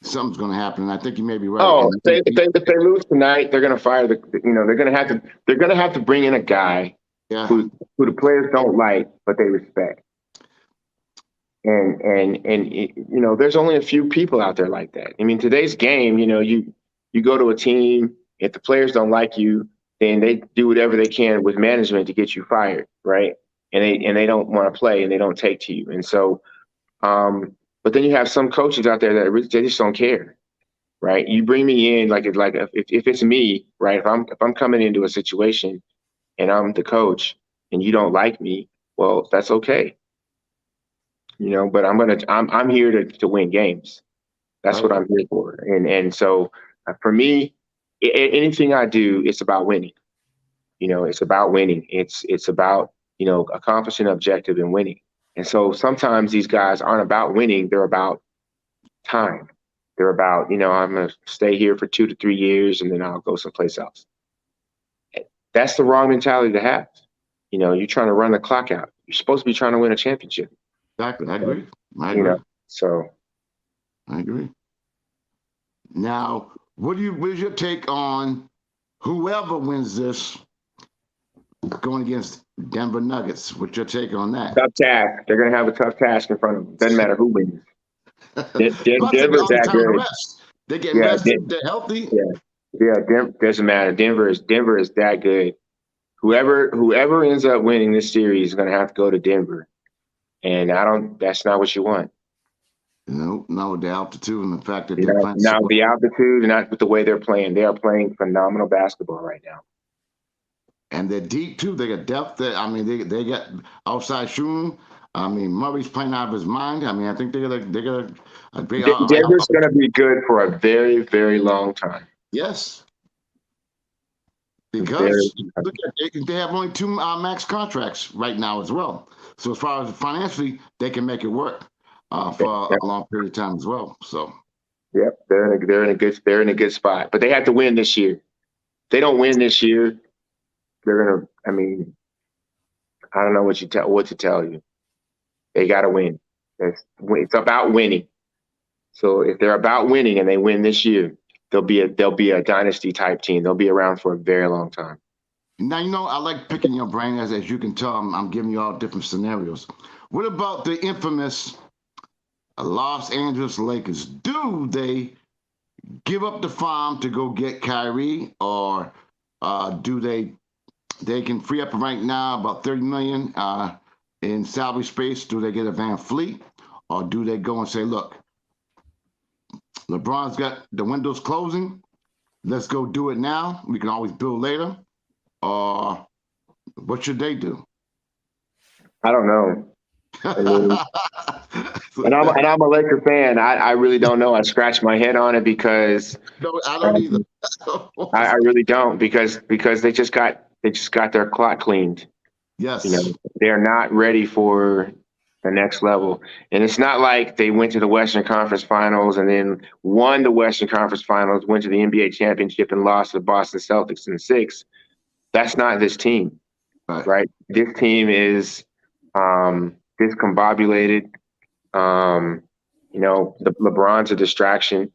something's going to happen. And I think you may be right. Oh, if they lose tonight, they're going to fire they're going to have to bring in a guy who the players don't like, but they respect. And there's only a few people out there like that. I mean, today's game, you go to a team, if the players don't like you, then they do whatever they can with management to get you fired, right? And they don't want to play and they don't take to you. And so, but then you have some coaches out there that they just don't care, right? You bring me in if it's me, right? If I'm coming into a situation and I'm the coach and you don't like me, well, that's okay. But I'm here to win games. That's what I'm here for. And so for me, anything I do, it's about winning. It's about winning. It's about, accomplishing an objective and winning. And so sometimes these guys aren't about winning. They're about time. They're about, I'm going to stay here for 2 to 3 years and then I'll go someplace else. That's the wrong mentality to have. You're trying to run the clock out. You're supposed to be trying to win a championship. Exactly. I agree. So I agree. Now, what is your take on whoever wins this going against Denver Nuggets? What's your take on that? Tough task. They're going to have a tough task in front of them. Doesn't matter who wins. Denver's that good. They get rested. They're healthy. Yeah, doesn't matter. Denver is that good. Whoever ends up winning this series is going to have to go to Denver, and that's not what you want. No, with the altitude and the fact that they're playing Now the altitude and not with the way they're playing. They are playing phenomenal basketball right now. And they're deep too. They got depth. I mean, they got outside shooting. I mean, Murray's playing out of his mind. I mean, I think they're gonna a big. Denver's going to be good for a very, very long time. Yes. Because look at, they have only 2 max contracts right now as well. So as far as financially, they can make it work for a long period of time as well. So. Yep, they're in a good spot. But they have to win this year. If they don't win this year, they're gonna. I mean, I don't know what to tell you. They got to win. It's about winning. So if they're about winning and they win this year, they'll be a dynasty type team. They'll be around for a very long time. Now, I like picking your brain as you can tell. I'm giving you all different scenarios. What about the infamous Los Angeles Lakers? Do they give up the farm to go get Kyrie, or do they can free up right now about $30 million in salary space? Do they get a Van Fleet, or do they go and say, look, LeBron's got the windows closing. Let's go do it now. We can always build later. Or what should they do? I don't know. I mean, and I'm a Laker fan. I really don't know. I scratch my head on it because no, I don't either. I really don't because they just got their clock cleaned. Yes. They're not ready for the next level. And it's not like they went to the Western Conference Finals and then won the Western Conference Finals, went to the NBA championship and lost to the Boston Celtics in 6. That's not this team, right? This team is discombobulated. The LeBron's a distraction,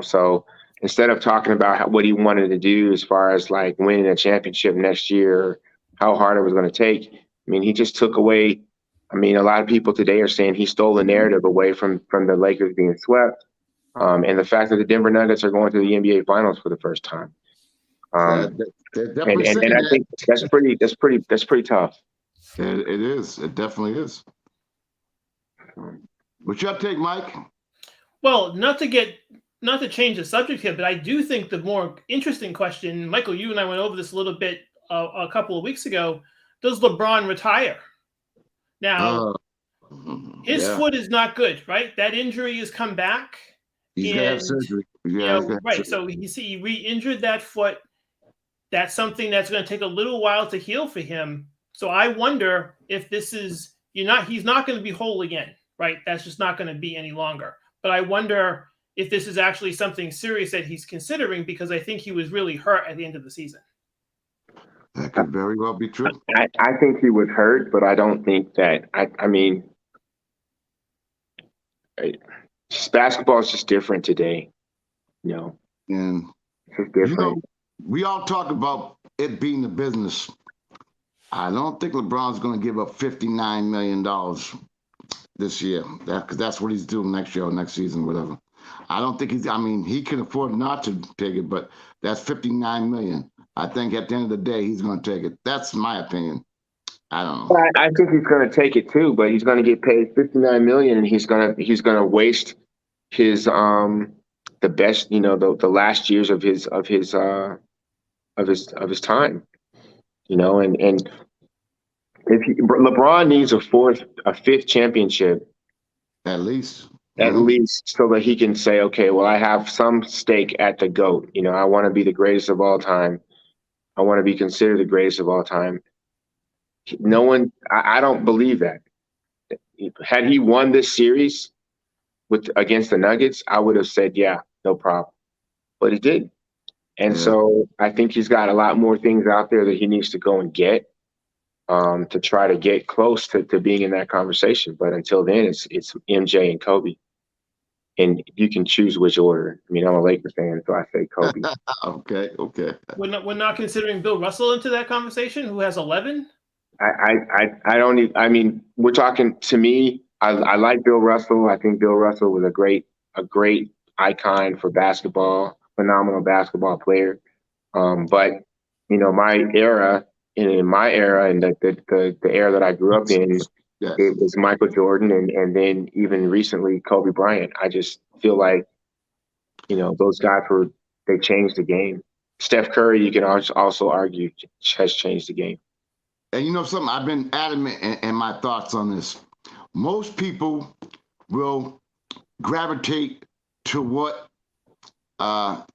so instead of talking about what he wanted to do as far as like winning a championship next year, how hard it was going to take, I mean, he just took away. I mean, a lot of people today are saying he stole the narrative away from the Lakers being swept, and the fact that the Denver Nuggets are going to the NBA Finals for the first time. And I think that's pretty tough. It is. It definitely is. What's your take, Mike? Well, not to change the subject here, but I do think the more interesting question, Michael, you and I went over this a little bit a couple of weeks ago. Does LeBron retire? Now, his foot is not good, right? That injury has come back. He's gonna have surgery. Right. So he re-injured that foot. That's something that's going to take a little while to heal for him. So I wonder if this is he's not going to be whole again, right? That's just not going to be any longer. But I wonder if this is actually something serious that he's considering, because I think he was really hurt at the end of the season. That could very well be true. I think he was hurt, but I don't think that. I mean, basketball is just different today. And it's just different. We all talk about it being the business. I don't think LeBron's going to give up $59 million this year. Because that's what he's doing next year or next season, whatever. I don't think he can afford not to take it, but that's $59 million. I think at the end of the day, he's going to take it. That's my opinion. I don't know. I think he's going to take it too, but he's going to get paid $59 million, and he's going to waste his the best, the last years of his time, and if LeBron needs a fifth championship, at least, so that he can say, okay, well, I have some stake at the GOAT. I want to be the greatest of all time. I want to be considered the greatest of all time. No one, I don't believe that. Had he won this series against the Nuggets, I would have said, yeah, no problem. But he didn't. And so I think he's got a lot more things out there that he needs to go and get to try to get close to being in that conversation. But until then, it's MJ and Kobe. And you can choose which order. I mean, I'm a Lakers fan, so I say Kobe. Okay. We're not considering Bill Russell into that conversation, who has 11? I don't even, I mean, we're talking, to me, I like Bill Russell. I think Bill Russell was a great icon for basketball. phenomenal basketball player. But you know, my era, in my era, and the era that I grew up in, Yes. it was Michael Jordan, and then even recently Kobe Bryant. I just feel like, you know, those guys they changed the game. Steph Curry, you can also argue, has changed the game. And you know something, I've been adamant in my thoughts on this. Most people will gravitate to what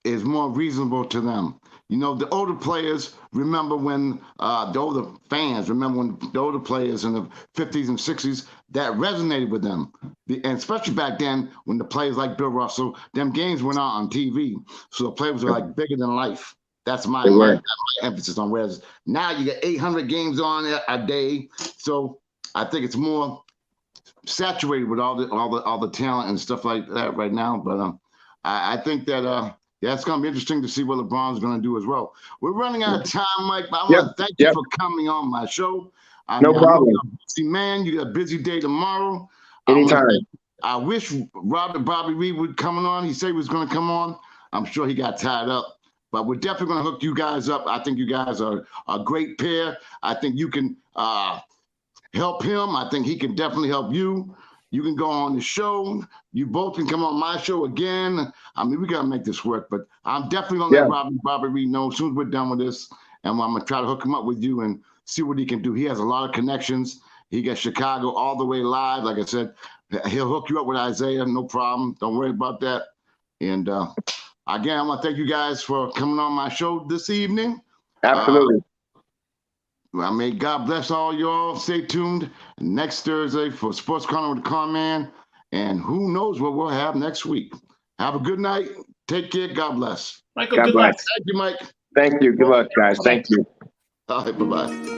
is more reasonable to them. You know, the older players remember when the older fans remember when the older players in the 50s and 60s, that resonated with them. And especially back then when the players like Bill Russell, them games went on TV. So the players were like bigger than life. That's my emphasis on. Whereas now you get 800 games on a day. So I think it's more saturated with all the talent and stuff like that right now. But I think that it's going to be interesting to see what LeBron's going to do as well. We're running out of time, Mike, but I want to thank you for coming on my show. No problem. You're a busy man. You got a busy day tomorrow. Anytime. I wish Bobby Reed would come on. He said he was going to come on. I'm sure he got tied up. But we're definitely going to hook you guys up. I think you guys are a great pair. I think you can help him. I think he can definitely help you. You can go on the show. You both can come on my show again. I mean, we got to make this work. But I'm definitely going to let Bobby Reed know as soon as we're done with this. And I'm going to try to hook him up with you and see what he can do. He has a lot of connections. He got Chicago all the way live. Like I said, he'll hook you up with Isaiah. No problem. Don't worry about that. And again, I want to thank you guys for coming on my show this evening. Absolutely. May God bless all y'all. Stay tuned next Thursday for Sports Corner with the Con-Man. And who knows what we'll have next week. Have a good night. Take care. God bless. Michael, good luck. Thank you, Mike. Thank you. Good luck, guys. Thank you. All right, bye-bye.